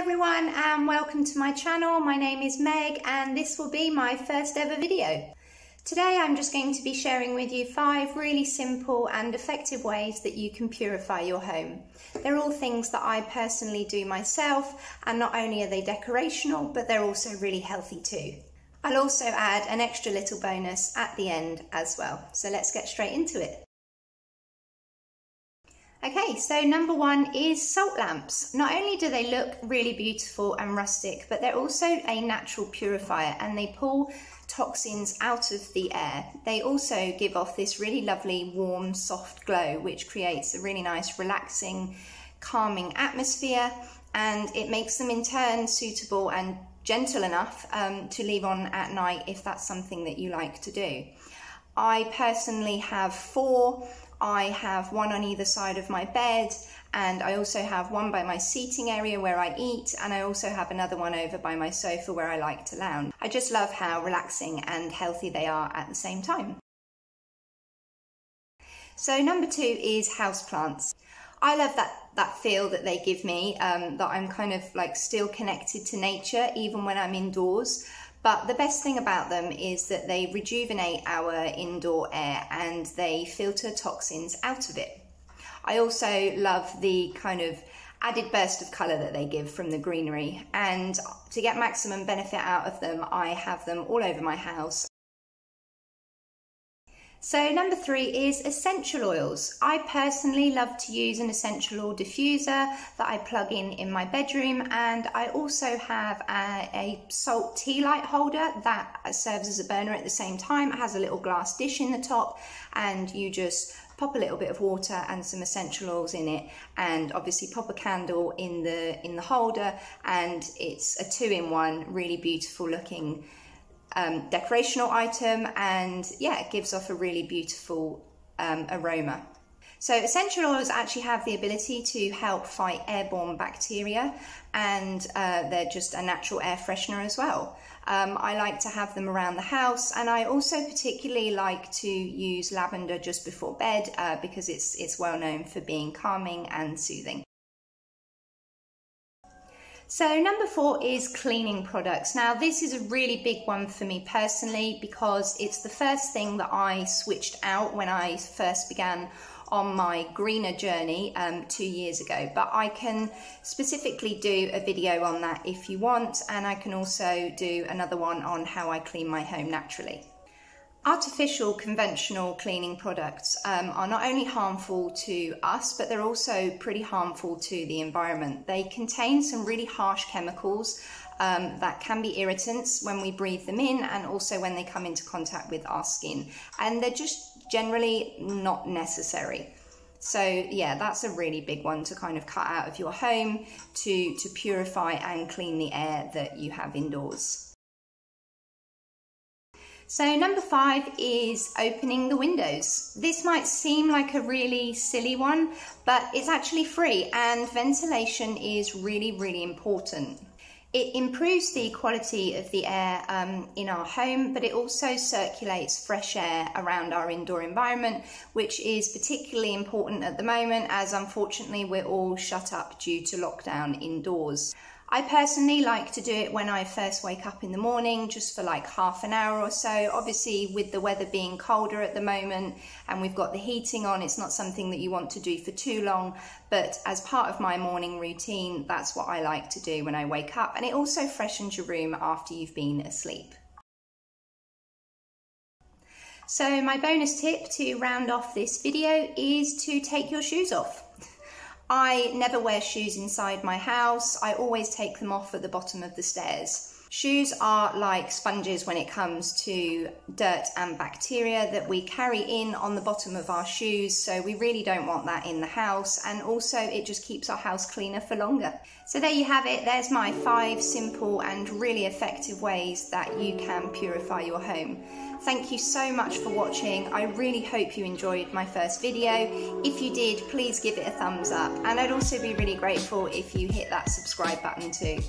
everyone and welcome to my channel. My name is Meg and this will be my first ever video. Today I'm just going to be sharing with you 5 really simple and effective ways that you can purify your home. They're all things that I personally do myself, and not only are they decorational but they're also really healthy too. I'll also add an extra little bonus at the end as well. So let's get straight into it. Okay, so number 1 is salt lamps. Not only do they look really beautiful and rustic, but they're also a natural purifier and they pull toxins out of the air. They also give off this really lovely, warm, soft glow, which creates a really nice, relaxing, calming atmosphere, and it makes them in turn suitable and gentle enough to leave on at night if that's something that you like to do. I personally have 4. I have one on either side of my bed, and I also have one by my seating area where I eat, and I also have another one over by my sofa where I like to lounge. I just love how relaxing and healthy they are at the same time. So number 2 is houseplants. I love that feel that they give me, that I'm kind of like still connected to nature even when I'm indoors. But the best thing about them is that they rejuvenate our indoor air and they filter toxins out of it. I also love the kind of added burst of colour that they give from the greenery, and to get maximum benefit out of them, I have them all over my house. So number 3 is essential oils. I personally love to use an essential oil diffuser that I plug in my bedroom, and I also have a salt tea light holder that serves as a burner at the same time. It has a little glass dish in the top, and you just pop a little bit of water and some essential oils in it, and obviously pop a candle in the holder, and it's a 2-in-1, really beautiful looking decorational item, and yeah, it gives off a really beautiful aroma. So essential oils actually have the ability to help fight airborne bacteria, and they're just a natural air freshener as well. I like to have them around the house, and I also particularly like to use lavender just before bed because it's well known for being calming and soothing. So number 4 is cleaning products. Now this is a really big one for me personally because it's the first thing that I switched out when I first began on my greener journey 2 years ago. But I can specifically do a video on that if you want, and I can also do another one on how I clean my home naturally. Artificial conventional cleaning products are not only harmful to us, but they're also pretty harmful to the environment. They contain some really harsh chemicals that can be irritants when we breathe them in, and also when they come into contact with our skin. And they're just generally not necessary. So yeah, that's a really big one to kind of cut out of your home to purify and clean the air that you have indoors. So number 5 is opening the windows. This might seem like a really silly one, but it's actually free, and ventilation is really, really important. It improves the quality of the air in our home, but it also circulates fresh air around our indoor environment, which is particularly important at the moment as unfortunately we're all shut up due to lockdown indoors. I personally like to do it when I first wake up in the morning, just for like half an hour or so. Obviously with the weather being colder at the moment and we've got the heating on, it's not something that you want to do for too long, but as part of my morning routine, that's what I like to do when I wake up, and it also freshens your room after you've been asleep. So my bonus tip to round off this video is to take your shoes off. I never wear shoes inside my house. I always take them off at the bottom of the stairs. Shoes are like sponges when it comes to dirt and bacteria that we carry in on the bottom of our shoes, so we really don't want that in the house, and also it just keeps our house cleaner for longer. So there you have it. There's my 5 simple and really effective ways that you can purify your home. Thank you so much for watching. I really hope you enjoyed my first video. If you did, please give it a thumbs up, and I'd also be really grateful if you hit that subscribe button too.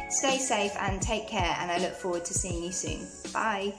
Stay safe and take care, and I look forward to seeing you soon. Bye.